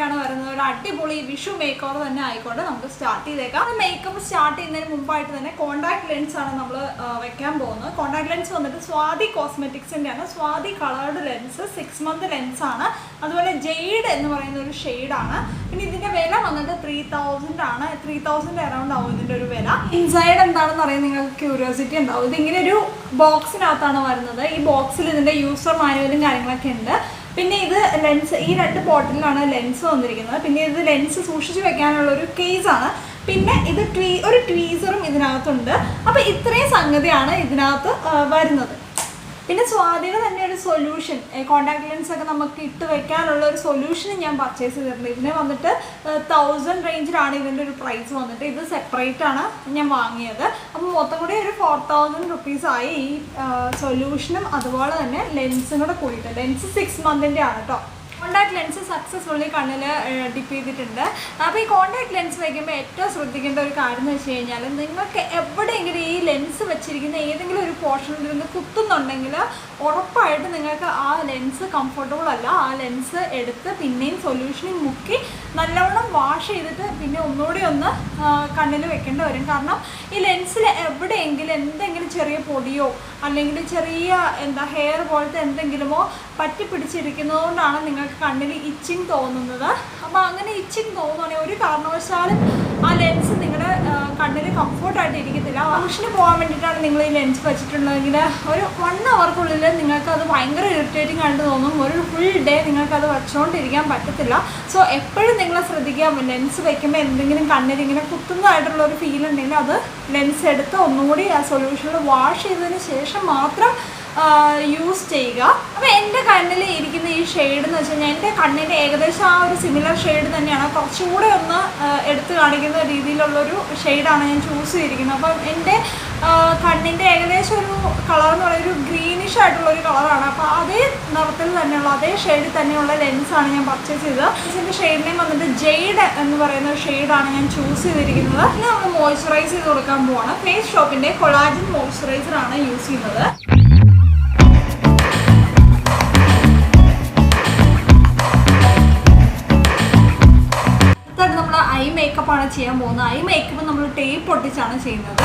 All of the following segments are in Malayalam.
ഒക്കെയാണ് വരുന്നത്. ഒരു അടിപൊളി വിഷു മേക്ക് ഓവർ തന്നെ ആയിക്കോട്ടെ, നമുക്ക് സ്റ്റാർട്ട് ചെയ്തേക്കാം. മേക്കപ്പ് സ്റ്റാർട്ട് ചെയ്യുന്നതിന് മുമ്പായിട്ട് തന്നെ കോൺടാക്ട് ലെൻസ് ആണ് നമ്മൾ വെക്കാൻ പോകുന്നത്. കോൺടാക്ട് ലെൻസ് വന്നിട്ട് സ്വാതി കോസ്മെറ്റിക്സിൻ്റെ ആണ്. Swathi coloured lens 6 month lens ആണ്. അതുപോലെ ജെയ്ഡ് എന്ന് പറയുന്ന ഒരു ഷെയ്ഡാണ്. പിന്നെ ഇതിൻ്റെ വില വന്നിട്ട് 3000 ആണ്. 3000 അറൗണ്ട് ആവും ഇതിൻ്റെ ഒരു വില. ഇൻസൈഡ് എന്താണെന്ന് അറിയാൻ നിങ്ങൾക്ക് ക്യൂരിയോസിറ്റി ഉണ്ടാവും. ഇതിങ്ങനെ ഒരു ബോക്സിനകത്താണ് വരുന്നത്. ഈ ബോക്സിൽ ഇതിൻ്റെ യൂസർ മാനുവലും കാര്യങ്ങളൊക്കെ ഉണ്ട്. പിന്നെ ഇത് ലെൻസ്, ഈ 2 ബോട്ടിലാണ് ലെൻസ് വന്നിരിക്കുന്നത്. പിന്നെ ഇത് ലെൻസ് സൂക്ഷിച്ച് വെക്കാനുള്ള ഒരു കേസാണ്. പിന്നെ ഇത് ഒരു ട്വീസറും ഇതിനകത്തുണ്ട്. അപ്പോൾ ഇത്രയും സംഗതിയാണ് ഇതിനകത്ത് വരുന്നത്. പിന്നെ സ്വാതിയുടെ തന്നെ ഒരു സൊല്യൂഷൻ, കോൺടാക്ട് ലെൻസ് ഒക്കെ നമുക്ക് ഇട്ട് വെക്കാനുള്ള ഒരു സൊല്യൂഷൻ ഞാൻ പർച്ചേസ് ചെയ്തിട്ടുണ്ട്. ഇതിന് വന്നിട്ട് 1000 റേഞ്ചിലാണ് ഇതിൻ്റെ ഒരു പ്രൈസ് വന്നിട്ട്. ഇത് സെപ്പറേറ്റ് ആണ് ഞാൻ വാങ്ങിയത്. അപ്പോൾ മൊത്തം കൂടി ഒരു 4000 rupees ആയി ഈ സൊല്യൂഷനും അതുപോലെ തന്നെ ലെൻസും കൂടെ കൂടിയിട്ട്. ലെൻസ് 6 month ആണ് കേട്ടോ. കോൺടാക്ട് ലെൻസ് സക്സസ്ഫുള്ളി കണ്ണിൽ ഡിപ്പ് ചെയ്തിട്ടുണ്ട്. അപ്പോൾ ഈ കോൺടാക്ട് ലെൻസ് വയ്ക്കുമ്പോൾ ഏറ്റവും ശ്രദ്ധിക്കേണ്ട ഒരു കാര്യം എന്ന് വെച്ച് കഴിഞ്ഞാൽ, നിങ്ങൾക്ക് എവിടെയെങ്കിലും ഈ ലെൻസ് വെച്ചിരിക്കുന്ന ഏതെങ്കിലും ഒരു പോർഷനിൽ നിന്ന് കുത്തുന്നുണ്ടെങ്കിൽ ഉറപ്പായിട്ട് നിങ്ങൾക്ക് ആ ലെൻസ് കംഫർട്ടബിൾ അല്ല. ആ ലെൻസ് എടുത്ത് പിന്നെയും സൊല്യൂഷനിൽ മുക്കി നല്ലവണ്ണം വാഷ് ചെയ്തിട്ട് പിന്നെ ഒന്നുകൂടി ഒന്ന് കണ്ണിൽ വെക്കേണ്ടി വരും. കാരണം ഈ ലെൻസിൽ എവിടെയെങ്കിലും എന്തെങ്കിലും ചെറിയ പൊടിയോ അല്ലെങ്കിൽ ചെറിയ ഹെയർ പോലത്തെ എന്തെങ്കിലുമോ പറ്റി പിടിച്ചിരിക്കുന്നതുകൊണ്ടാണ് നിങ്ങൾക്ക് കണ്ണിൽ ഇച്ചിങ് തോന്നുന്നത്. അപ്പോൾ അങ്ങനെ ഇച്ചിങ് തോന്നുകയാണെങ്കിൽ ഒരു കാരണവശാലും ആ ലെൻസ് നിങ്ങളുടെ കണ്ണിൽ കംഫർട്ടായിട്ട് ഇരിക്കത്തില്ല. ഫംഗ്ഷന് പോകാൻ വേണ്ടിയിട്ടാണ് നിങ്ങൾ ഈ ലെൻസ് വെച്ചിട്ടുള്ളതെങ്കിൽ ഒരു 1 hourക്കുള്ളിൽ നിങ്ങൾക്ക് അത് ഭയങ്കര ഇറിറ്റേറ്റിംഗ് ആയിട്ട് തോന്നും. ഒരു ഫുൾ ഡേ നിങ്ങൾക്കത് വെച്ചുകൊണ്ടിരിക്കാൻ പറ്റത്തില്ല. സോ എപ്പോഴും നിങ്ങൾ ശ്രദ്ധിക്കുക, ലെൻസ് വെക്കുമ്പോൾ എന്തെങ്കിലും കണ്ണിൽ ഇങ്ങനെ കുത്തുന്നതായിട്ടുള്ള ഒരു ഫീൽ ഉണ്ടെങ്കിൽ അത് ലെൻസ് എടുത്ത് ഒന്നുകൂടി ആ സൊല്യൂഷനിൽ വാഷ് ചെയ്തതിന് ശേഷം മാത്രം യൂസ് ചെയ്യുക. അപ്പോൾ എൻ്റെ കണ്ണിൽ ഇരിക്കുന്ന ഈ ഷെയ്ഡ് എന്ന് വെച്ച് കഴിഞ്ഞാൽ എൻ്റെ കണ്ണിൻ്റെ ഏകദേശം ആ ഒരു സിമിലർ ഷെയ്ഡ് തന്നെയാണ്. കുറച്ചുകൂടെ ഒന്ന് എടുത്ത് കാണിക്കുന്ന രീതിയിലുള്ളൊരു ഷെയ്ഡാണ് ഞാൻ ചൂസ് ചെയ്തിരിക്കുന്നത്. അപ്പം എൻ്റെ കണ്ണിൻ്റെ ഏകദേശം ഒരു കളർ എന്ന് പറയുന്നത് ഒരു ഗ്രീനിഷ് ആയിട്ടുള്ളൊരു കളറാണ്. അപ്പോൾ അതേ നിറത്തിൽ തന്നെയുള്ള അതേ ഷെയ്ഡിൽ തന്നെയുള്ള ലെൻസാണ് ഞാൻ പർച്ചേസ് ചെയ്തത്. ഇതിൻ്റെ ഷെയ്ഡ് നെയിം വന്നിട്ട് ജെയ്ഡ് എന്ന് പറയുന്ന ഒരു ഷെയ്ഡാണ് ഞാൻ ചൂസ് ചെയ്തിരിക്കുന്നത്. ഇനി നമ്മൾ മോയ്സ്ചറൈസ് ചെയ്ത് കൊടുക്കാൻ പോവാണ്. ഫേസ് ഷോപ്പിൻ്റെ കൊളാജൻ മോയ്സ്ചറൈസറാണ് യൂസ് ചെയ്യുന്നത്. ഐ മേക്കപ്പാണ് ചെയ്യാൻ പോകുന്നത്. ഐ മേക്കപ്പ് നമ്മൾ ടേപ്പ് ഒട്ടിച്ചാണ് ചെയ്യുന്നത്.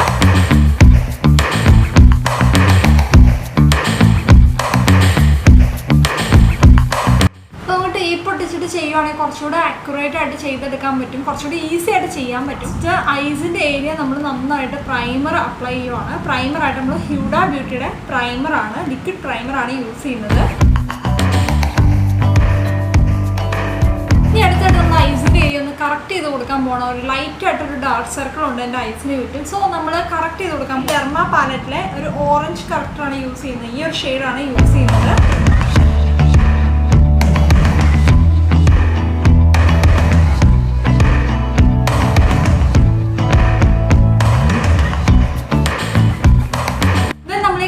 അപ്പോൾ നമ്മൾ ടേപ്പ് ഒട്ടിച്ചിട്ട് ചെയ്യുവാണെങ്കിൽ കുറച്ചുകൂടെ ആക്യുറേറ്റ് ആയിട്ട് ചെയ്തെടുക്കാൻ പറ്റും, കുറച്ചുകൂടി ഈസി ആയിട്ട് ചെയ്യാൻ പറ്റും. ഐസിൻ്റെ ഏരിയ നമ്മൾ നന്നായിട്ട് പ്രൈമർ അപ്ലൈ ചെയ്യുവാണ്. പ്രൈമറായിട്ട് നമ്മൾ ഹ്യൂഡ ബ്യൂട്ടിയുടെ പ്രൈമറാണ്, ലിക്വിഡ് പ്രൈമറാണ് യൂസ് ചെയ്യുന്നത്. ഇനി അടുത്തായിട്ട് നമ്മൾ ഐസിൻ്റെ ഏരിയ ഒന്ന് കറക്റ്റ് ചെയ്ത് കൊടുക്കാൻ പോകണം. ഒരു ലൈറ്റായിട്ടൊരു ഡാർക്ക് സർക്കിൾ ഉണ്ട് എൻ്റെ ഐസിന് ചുറ്റും. സോ നമ്മൾ കറക്റ്റ് ചെയ്ത് കൊടുക്കാം. ഡെർമ പാലറ്റിലെ ഒരു ഓറഞ്ച് കറക്റ്ററാണ് യൂസ് ചെയ്യുന്നത്. ഈ ഒരു ഷെയ്ഡാണ് യൂസ് ചെയ്യുന്നത്.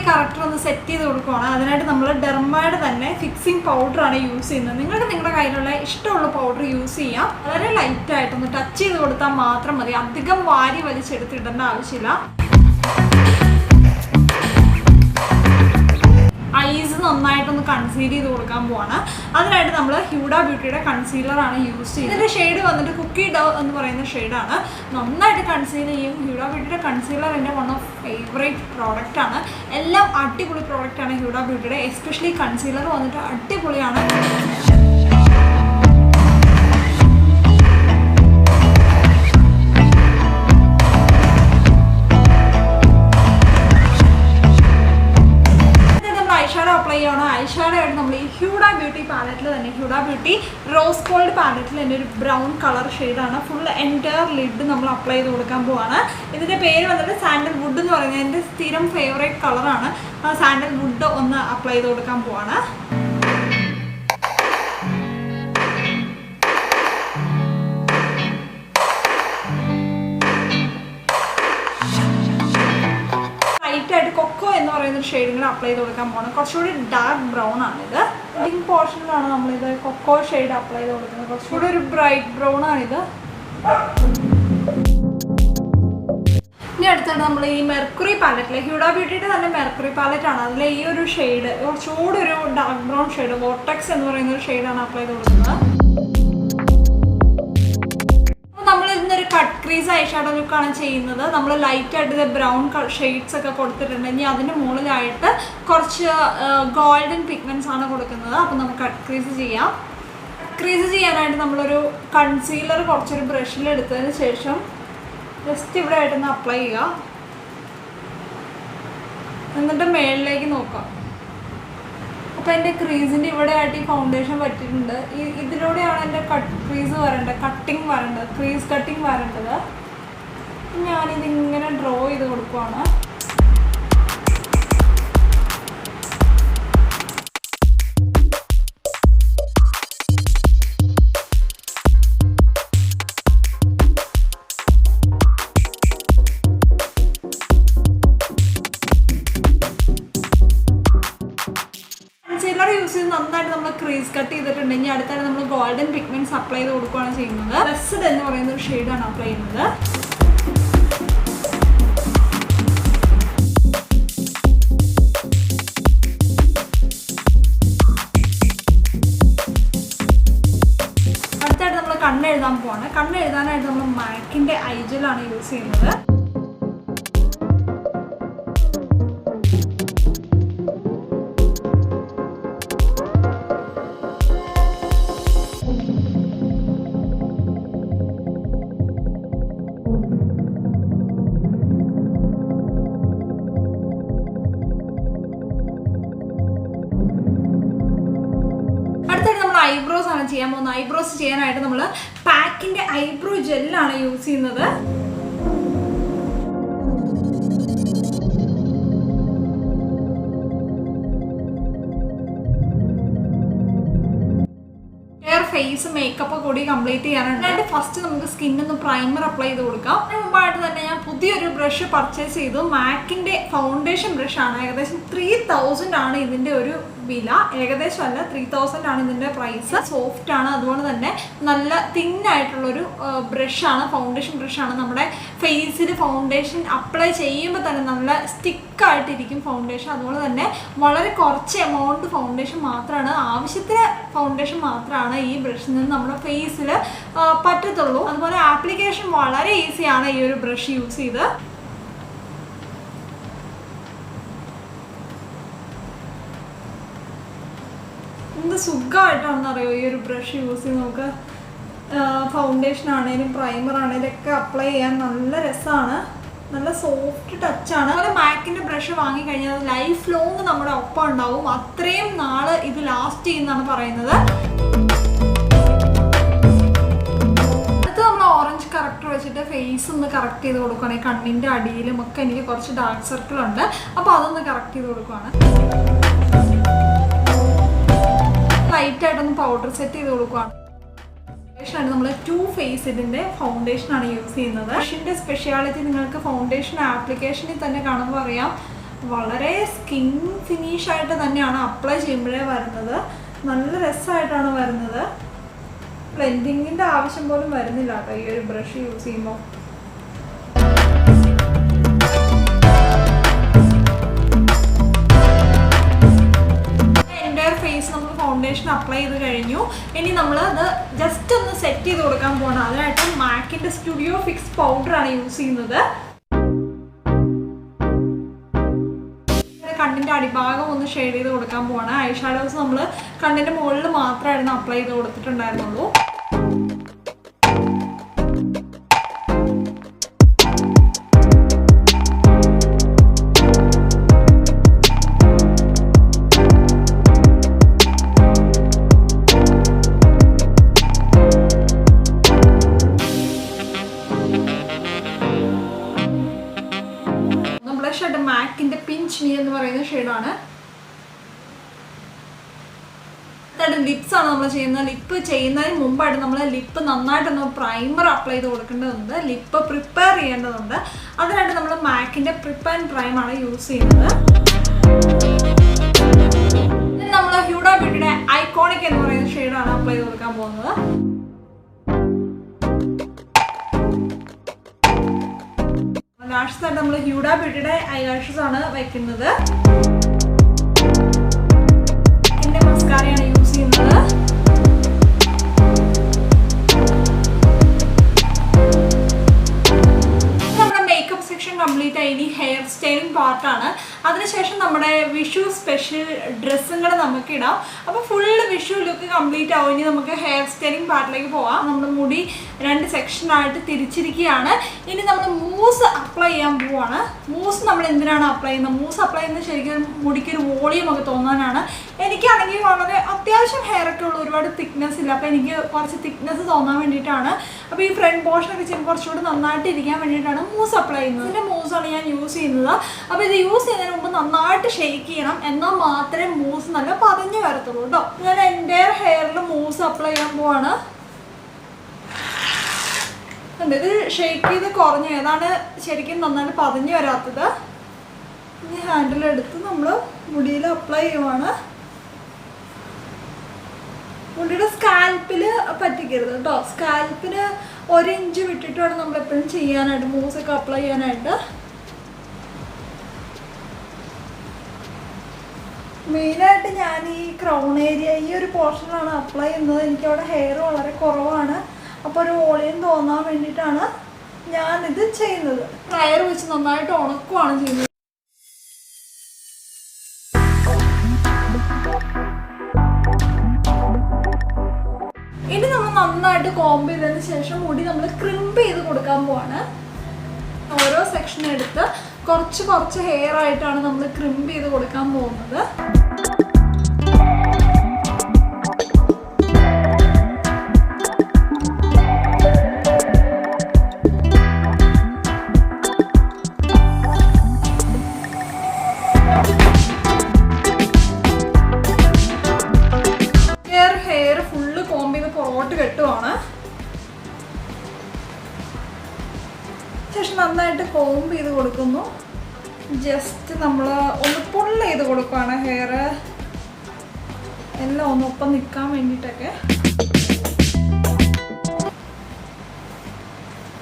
കറക്റ്റർ ഒന്ന് സെറ്റ് ചെയ്ത് കൊടുക്കുകയാണ്. അതിനായിട്ട് നമ്മൾ ഡെർമയുടെ തന്നെ ഫിക്സിംഗ് പൗഡറാണ് യൂസ് ചെയ്യുന്നത്. നിങ്ങൾക്ക് നിങ്ങളുടെ കയ്യിലുള്ള ഇഷ്ടമുള്ള പൗഡർ യൂസ് ചെയ്യാം. വളരെ ലൈറ്റായിട്ടൊന്ന് ടച്ച് ചെയ്ത് കൊടുത്താൽ മാത്രം മതി. അധികം വാരി വലിച്ചെടുത്തിടേണ്ട ആവശ്യമില്ല. ഐസ് നന്നായിട്ടൊന്ന് കൺസീൽ ചെയ്ത് കൊടുക്കാൻ പോവാണ്. അതിനായിട്ട് നമ്മൾ ഹ്യൂഡ ബ്യൂട്ടിയുടെ കൺസീലറാണ് യൂസ് ചെയ്യുന്നത്. ഇതിൻ്റെ ഷെയ്ഡ് വന്നിട്ട് കുക്കി ഡവ് എന്ന് പറയുന്ന ഷെയ്ഡാണ്. നന്നായിട്ട് കൺസീൽ ചെയ്യും. ഹ്യൂഡ ബ്യൂട്ടിയുടെ കൺസീലർ എൻ്റെ വൺ ഓഫ് ഫേവറേറ്റ് പ്രോഡക്റ്റാണ്. എല്ലാം അടിപൊളി പ്രോഡക്റ്റാണ് ഹ്യൂഡ ബ്യൂട്ടിയുടെ. എസ്പെഷ്യലി കൺസീലർ വന്നിട്ട് അടിപൊളിയാണ്. ഐഷാഡോ ആയിട്ട് നമ്മൾ ഈ ഹ്യൂഡ ബ്യൂട്ടി പാലറ്റിൽ തന്നെ, ഹ്യൂഡ ബ്യൂട്ടി റോസ് ഗോൾഡ് പാലറ്റിൽ തന്നെ ഒരു ബ്രൗൺ കളർ ഷെയ്ഡാണ്. ഫുൾ എൻറ്റയർ ലിഡ് നമ്മൾ അപ്ലൈ ചെയ്ത് കൊടുക്കാൻ പോവാണ്. ഇതിൻ്റെ പേര് വന്നിട്ട് സാൻഡൽ വുഡ് എന്ന് പറയുന്നത് എൻ്റെ സ്ഥിരം ഫേവറേറ്റ് കളറാണ്. സാൻഡൽ വുഡ് ഒന്ന് അപ്ലൈ ചെയ്ത് കൊടുക്കാൻ പോവാണ്. കൊക്കോ എന്ന് പറയുന്ന ഒരു ഷെയ്ഡിൽ അപ്ലൈ ചെയ്ത് കൊടുക്കാൻ പോകണം. കുറച്ചുകൂടി ഡാർക്ക് ബ്രൗൺ ആണിത്. ലിങ്ക് പോർഷനിലാണ് നമ്മളിത് കൊക്കോ ഷെയ്ഡ് അപ്ലൈ ചെയ്ത് കൊടുക്കുന്നത്. കുറച്ചുകൂടി ഒരു ബ്രൈറ്റ് ബ്രൗൺ ആണിത്. ഇനി അടുത്താണ് നമ്മൾ ഈ മെർക്കുറി പാലറ്റിലെ ഹ്യൂഡ ബ്യൂട്ടിയുടെ തന്നെ മെർക്കുറി പാലറ്റാണ്. അതിലെ ഈ ഒരു ഷെയ്ഡ് കുറച്ചുകൂടി ഒരു ഡാർക്ക് ബ്രൗൺ ഷെയ്ഡ് വോർട്ടെക്സ് എന്ന് പറയുന്ന ഒരു ഷെയ്ഡാണ് അപ്ലൈ ചെയ്ത് കൊടുക്കുന്നത്. ക്രീസ് ഐ ഷാഡോ ലുക്കാണ് ചെയ്യുന്നത്. നമ്മൾ ലൈറ്റായിട്ട് ബ്രൗൺ ഷെയ്ഡ്സ് ഒക്കെ കൊടുത്തിട്ടുണ്ടെങ്കിൽ അതിന് മുകളിലായിട്ട് കുറച്ച് ഗോൾഡൻ പിഗ്മെൻറ്റ്സ് ആണ് കൊടുക്കുന്നത്. അപ്പോൾ നമുക്ക് കട്ട് ക്രീസ് ചെയ്യാം. ക്രീസ് ചെയ്യാനായിട്ട് നമ്മളൊരു കൺസീലർ കുറച്ചൊരു ബ്രഷിലെടുത്തതിന് ശേഷം ജസ്റ്റ് ഇവിടെ ആയിട്ടൊന്ന് അപ്ലൈ ചെയ്യുക. എന്നിട്ട് മേളിലേക്ക് നോക്കാം. അപ്പോൾ എൻ്റെ ക്രീസിൻ്റെ ഇവിടെ ആയിട്ട് ഈ ഫൗണ്ടേഷൻ പറ്റിയിട്ടുണ്ട്. ഇതിലൂടെയാണ് എൻ്റെ ക്രീസ് വരേണ്ടത്, ക്രീസ് കട്ടിങ് വരേണ്ടത്. ഞാനിതിങ്ങനെ ഡ്രോ ചെയ്ത് കൊടുക്കുവാണ്. യൂസ് ചെയ്ത് നന്നായിട്ട് നമ്മൾ ക്രീസ് കട്ട് ചെയ്തിട്ടുണ്ടെങ്കിൽ അടുത്തായിട്ട് നമ്മൾ ഗോൾഡൻ പിഗ്മെന്റ്സ് അപ്ലൈ ചെയ്ത് കൊടുക്കുകയാണ് ചെയ്യുന്നത്. റെസ്ഡ് എന്ന് പറയുന്ന ഒരു ഷെയ്ഡാണ് അപ്ലൈ ചെയ്യുന്നത്. അടുത്തായിട്ട് നമ്മൾ കണ്ണെഴുതാൻ പോവാണ്. കണ്ണെഴുതാനായിട്ട് നമ്മൾ മാക്കിൻ്റെ ഐജലാണ് യൂസ് ചെയ്യുന്നത്. ഐബ്രോസ് ആണ് ചെയ്യാൻ പോകുന്നത്. ഐബ്രോസ് ചെയ്യാനായിട്ട് നമ്മൾ പാക്കിന്റെ ഐബ്രോ ജെല്ലാണ് യൂസ് ചെയ്യുന്നത്. ഫേസ് മേക്കപ്പ് കൂടി കംപ്ലീറ്റ് ചെയ്യാനുണ്ട്. ഫസ്റ്റ് നമുക്ക് സ്കിന്നൊന്ന് പ്രൈമർ അപ്ലൈ ചെയ്ത് കൊടുക്കാം. അതിന് മുമ്പായിട്ട് തന്നെ ഞാൻ പുതിയൊരു ബ്രഷ് പർച്ചേസ് ചെയ്തു. മാക്കിന്റെ ഫൗണ്ടേഷൻ ബ്രഷാണ്. ഏകദേശം 3000 ആണ് ഇതിന്റെ ഒരു വില. ഏകദേശം അല്ല, 3000 ആണ് ഇതിന്റെ പ്രൈസ്. സോഫ്റ്റ് ആണ്, അതുകൊണ്ട് തന്നെ നല്ല തിന്നായിട്ടുള്ളൊരു ബ്രഷാണ്, ഫൗണ്ടേഷൻ ബ്രഷാണ്. നമ്മുടെ ഫേസിൽ ഫൗണ്ടേഷൻ അപ്ലൈ ചെയ്യുമ്പോൾ തന്നെ നല്ല സ്റ്റിക്കായിട്ടിരിക്കും ഫൗണ്ടേഷൻ. അതുകൊണ്ട് തന്നെ വളരെ കുറച്ച് എമൗണ്ട് ഫൗണ്ടേഷൻ മാത്രമാണ്, ആവശ്യത്തിന് ഫൗണ്ടേഷൻ മാത്രമാണ് ഈ ബ്രഷിൽ നിന്ന് നമ്മുടെ ഫേസിൽ പറ്റത്തുള്ളൂ. അതുപോലെ ആപ്ലിക്കേഷൻ വളരെ ഈസിയാണ് ഈ ഒരു ബ്രഷ് യൂസ് ചെയ്ത്. എന്ത് സുഖമായിട്ടാണെന്നറിയോ ഈ ഒരു ബ്രഷ് യൂസ് ചെയ്ത്. നമുക്ക് ഫൗണ്ടേഷൻ ആണെങ്കിലും പ്രൈമർ ആണെങ്കിലും ഒക്കെ അപ്ലൈ ചെയ്യാൻ നല്ല രസമാണ്, നല്ല സോഫ്റ്റ് ടച്ചാണ്. അതുപോലെ മാക്കിൻ്റെ ബ്രഷ് വാങ്ങിക്കഴിഞ്ഞാൽ ലൈഫ് ലോങ് നമ്മുടെ ഒപ്പം ഉണ്ടാവും. അത്രയും നാൾ ഇത് ലാസ്റ്റ് ചെയ്യുന്നതാണ് പറയുന്നത്. ഓറഞ്ച് കറക്റ്റർ വെച്ചിട്ട് ഫേസ് ഒന്ന് കറക്റ്റ് ചെയ്ത് കൊടുക്കുകയാണെങ്കിൽ കണ്ണിൻ്റെ അടിയിലും ഒക്കെ എനിക്ക് കുറച്ച് ഡാർക്ക് സർക്കിൾ ഉണ്ട്. അപ്പോൾ അതൊന്ന് കറക്റ്റ് ചെയ്ത് കൊടുക്കുകയാണ്. ലൈറ്റായിട്ടൊന്ന് പൗഡർ സെറ്റ് ചെയ്ത് കൊടുക്കുകയാണ്. നമ്മൾ 2 ഫേസിൻ്റെ ഫൗണ്ടേഷനാണ് യൂസ് ചെയ്യുന്നത്. ബ്രഷിൻ്റെ സ്പെഷ്യാലിറ്റി നിങ്ങൾക്ക് ഫൗണ്ടേഷൻ ആപ്ലിക്കേഷനിൽ തന്നെ കാണുമ്പോൾ അറിയാം. വളരെ സ്കിൻ ഫിനിഷായിട്ട് തന്നെയാണ് അപ്ലൈ ചെയ്യുമ്പോഴേ വരുന്നത്. നല്ല രസമായിട്ടാണ് വരുന്നത്. ബ്ലെൻഡിങ്ങിൻ്റെ ആവശ്യം പോലും വരുന്നില്ല കേട്ടോ ഈ ഒരു ബ്രഷ് യൂസ് ചെയ്യുമ്പോൾ. എൻ്റെ ഫേസ് നമ്മൾ ഫൗണ്ടേഷൻ അപ്ലൈ ചെയ്ത് കഴിഞ്ഞു. ഇനി നമ്മൾ അത് ജസ്റ്റ് ഒന്ന് സെറ്റ് ചെയ്ത് കൊടുക്കാൻ പോകണം. അതിനായിട്ട് മാക്കിൻ്റെ സ്റ്റുഡിയോ ഫിക്സ് പൗഡറാണ് യൂസ് ചെയ്യുന്നത്. കണ്ണിൻ്റെ അടിഭാഗം ഒന്ന് ഷെയ്ഡ് ചെയ്ത് കൊടുക്കാൻ പോവാണ്. ഐ ഷാഡോസ് നമ്മൾ കണ്ണിൻ്റെ മുകളിൽ മാത്രമായിരുന്നു അപ്ലൈ ചെയ്ത് കൊടുത്തിട്ടുണ്ടായിരുന്നുള്ളൂ. മാക്കിൻ്റെ പിഞ്ച് മീ എന്ന് പറയുന്ന ഷെയ്ഡാണ്. ലിപ്സ് ആണ് നമ്മൾ ചെയ്യുന്നത്. ലിപ്പ് ചെയ്യുന്നതിന് മുമ്പായിട്ട് നമ്മൾ ലിപ്പ് നന്നായിട്ടൊന്ന് പ്രൈമർ അപ്ലൈ ചെയ്ത് കൊടുക്കേണ്ടതുണ്ട്. ലിപ്പ് പ്രിപ്പയർ ചെയ്യേണ്ടതുണ്ട്. അതിനായിട്ട് നമ്മൾ മാക്കിൻ്റെ പ്രിപ്പ് ആൻഡ് പ്രൈമാണ് യൂസ് ചെയ്യുന്നത്. നമ്മൾ ഹ്യൂഡ ബ്യൂട്ടിയുടെ ഐക്കോണിക് എന്ന് പറയുന്ന ഷെയ്ഡാണ് അപ്ലൈ ചെയ്ത് കൊടുക്കാൻ പോകുന്നത്. ലാഷസ് ആയിട്ട് നമ്മൾ ഹ്യൂഡ ബ്യൂട്ടിയുടെ ഐ ലാഷസ് ആണ് വയ്ക്കുന്നത്. എൻ്റെ മസ്കാരയാണ് യൂസ് ചെയ്യുന്നത്. കംപ്ലീറ്റ് ആയി. ഇനി ഹെയർ സ്റ്റൈലിംഗ് പാർട്ടാണ്. അതിനുശേഷം നമ്മുടെ വിഷു സ്പെഷ്യൽ ഡ്രസ്സും കൂടെ നമുക്ക് ഇടാം. അപ്പോൾ ഫുള്ള് വിഷു ലുക്ക് കംപ്ലീറ്റ് ആവും. ഇനി നമുക്ക് ഹെയർ സ്റ്റൈലിംഗ് പാർട്ടിലേക്ക് പോവാം. നമ്മുടെ മുടി 2 സെക്ഷനായിട്ട് തിരിച്ചിരിക്കുകയാണ്. ഇനി നമ്മൾ മൂസ് അപ്ലൈ ചെയ്യാൻ പോവാണ്. മൂസ് നമ്മൾ എന്തിനാണ് അപ്ലൈ ചെയ്യുന്നത്? മൂസ് അപ്ലൈ ചെയ്യുന്നത് ശരിക്കും മുടിക്കൊരു വോളിയം ഒക്കെ തോന്നാനാണ്. എനിക്കാണെങ്കിൽ വളരെ അത്യാവശ്യം ഹെയർ ഒക്കെ ഉള്ള, ഒരുപാട് തിക്നെസ് ഇല്ല. അപ്പോൾ എനിക്ക് കുറച്ച് തിക്നെസ് തോന്നാൻ വേണ്ടിയിട്ടാണ്. അപ്പോൾ ഈ ഫ്രണ്ട് പോർഷനൊക്കെ ചെയ്യുമ്പോൾ കുറച്ചുകൂടി നന്നായിട്ട് ഇരിക്കാൻ വേണ്ടിയിട്ടാണ് മൂസ് അപ്ലൈ ചെയ്യുന്നത്. ഇതിൻ്റെ മൂസാണ് ഞാൻ യൂസ് ചെയ്യുന്നത്. അപ്പോൾ ഇത് യൂസ് ചെയ്യുന്നതിന് മുമ്പ് നന്നായിട്ട് ഷെയ്ക്ക് ചെയ്യണം. എന്നാൽ മാത്രമേ മൂസ് നല്ല പതഞ്ഞ് വരത്തുള്ളൂ കേട്ടോ. ഞാൻ എൻ്റെ ഹെയറിൽ മൂസ് അപ്ലൈ ചെയ്യാൻ പോവാണ്. ഇത് ഷെയ്ക്ക് ചെയ്ത് കുറഞ്ഞു, ഏതാണ് ശരിക്കും നന്നായിട്ട് പതഞ്ഞ് വരാത്തത്. ഈ ഹാൻഡിലെടുത്ത് നമ്മൾ മുടിയിൽ അപ്ലൈ ചെയ്യുവാണ്. മുടിയുടെ സ്കാൽപ്പിൽ പറ്റിക്കരുത് കേട്ടോ. സ്കാൽപ്പിന് 1 ഇഞ്ച് വിട്ടിട്ട് വേണം നമ്മളെപ്പോഴും ചെയ്യാനായിട്ട്, മൂസൊക്കെ അപ്ലൈ ചെയ്യാനായിട്ട്. മെയിനായിട്ട് ഞാൻ ഈ ക്രൗൺ ഏരിയ, ഈ ഒരു പോർഷനിലാണ് അപ്ലൈ ചെയ്യുന്നത്. എനിക്കവിടെ ഹെയർ വളരെ കുറവാണ്. അപ്പോൾ ഒരു വോളിയം തോന്നാൻ വേണ്ടിയിട്ടാണ് ഞാനിത് ചെയ്യുന്നത്. ഡ്രയർ വെച്ച് നന്നായിട്ട് ഉണക്കുകയാണ് ചെയ്യുന്നത്. ഇനി നമ്മൾ നന്നായിട്ട് കോംബ് ചെയ്തതിന് ശേഷം മുടി നമ്മൾ ക്രിംപ് ചെയ്ത് കൊടുക്കാൻ പോവാണ്. ഓരോ സെക്ഷൻ എടുത്ത് കുറച്ച് കുറച്ച് ഹെയർ ആയിട്ടാണ് നമ്മൾ ക്രിംപ് ചെയ്ത് കൊടുക്കാൻ പോകുന്നത്. ഹെയർ ഫുള്ള് കോംബ് ചെയ്ത് പുറകോട്ട് കെട്ടുവാണ്. ശേഷം നന്നായിട്ട് കോംബ് ചെയ്ത് കൊടുക്കുന്നു. ജസ്റ്റ് നമ്മൾ ഒന്ന് പുൾ ചെയ്ത് കൊടുക്കുകയാണ് ഹെയർ എല്ലാം ഒന്ന് ഒപ്പം നിൽക്കാൻ വേണ്ടിയിട്ടൊക്കെ.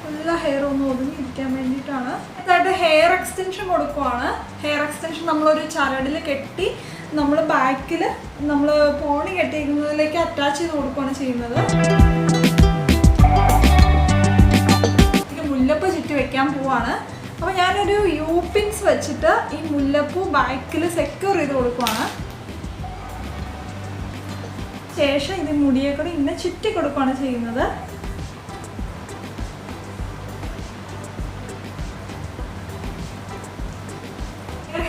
എല്ലാ ഹെയറും ഒന്ന് ഒതുങ്ങിയിരിക്കാൻ വേണ്ടിയിട്ടാണ്. എന്നിട്ട് ഹെയർ എക്സ്റ്റൻഷൻ കൊടുക്കുവാണ്. ഹെയർ എക്സ്റ്റൻഷൻ നമ്മളൊരു ചരടിൽ കെട്ടി നമ്മൾ ബാക്കിൽ നമ്മൾ പോണി കെട്ടിയിരിക്കുന്നതിലേക്ക് അറ്റാച്ച് ചെയ്ത് കൊടുക്കുകയാണ് ചെയ്യുന്നത്. മുല്ലപ്പൂ ചുറ്റി വെക്കാൻ പോവാണ്. അപ്പോൾ ഞാനൊരു യൂപിൻസ് വെച്ചിട്ട് ഈ മുല്ലപ്പൂ ബാക്കിൽ സെക്യൂർ ചെയ്ത് കൊടുക്കുവാണ്. ശേഷം ഇത് മുടിയെ കൂടെ ഇങ്ങനെ ചുറ്റി കൊടുക്കുകയാണ് ചെയ്യുന്നത്.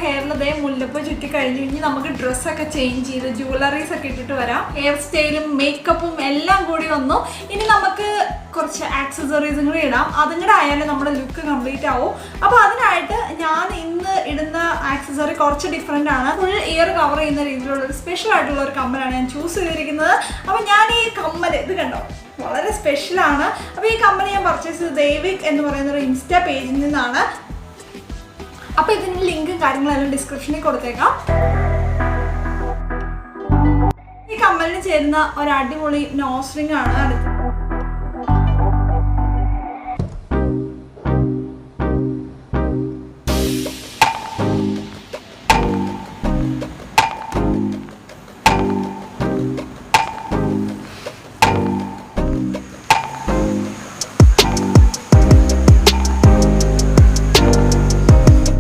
ഹെയറിൽ അതേ മുല്ലപ്പൂ ചുറ്റി കഴിഞ്ഞ് കഴിഞ്ഞ് നമുക്ക് ഡ്രസ്സൊക്കെ ചേഞ്ച് ചെയ്ത് ജ്വല്ലറീസ് ഒക്കെ ഇട്ടിട്ട് വരാം. ഹെയർ സ്റ്റൈലും മേക്കപ്പും എല്ലാം കൂടി വന്നു. ഇനി നമുക്ക് കുറച്ച് ആക്സസറീസും കൂടി ഇടാം. അതും കൂടെ ആയാലും നമ്മുടെ ലുക്ക് കംപ്ലീറ്റ് ആവും. അപ്പോൾ അതിനായിട്ട് ഞാൻ ഇന്ന് ഇടുന്ന ആക്സസറി കുറച്ച് ഡിഫറെൻ്റ് ആണ്. ഫുൾ ഇയർ കവർ ചെയ്യുന്ന രീതിയിലുള്ള ഒരു സ്പെഷ്യൽ ആയിട്ടുള്ള ഒരു കമ്മലാണ് ഞാൻ ചൂസ് ചെയ്തിരിക്കുന്നത്. അപ്പോൾ ഞാൻ ഈ കമ്മൽ ഇത് കണ്ടോ, വളരെ സ്പെഷ്യലാണ്. അപ്പോൾ ഈ കമ്മൽ ഞാൻ പർച്ചേസ് ചെയ്തത് ദേവിക് എന്ന് പറയുന്ന ഒരു ഇൻസ്റ്റാ പേജിൽ നിന്നാണ്. അപ്പോൾ ഇതിൻ്റെ ലിങ്കും കാര്യങ്ങളെല്ലാം ഡിസ്ക്രിപ്ഷനിൽ കൊടുത്തേക്കാം. ഈ കമ്മലിന് ചേരുന്ന ഒരു അടിപൊളി നോസ് റിംഗ് ആണ് അടുത്തത്.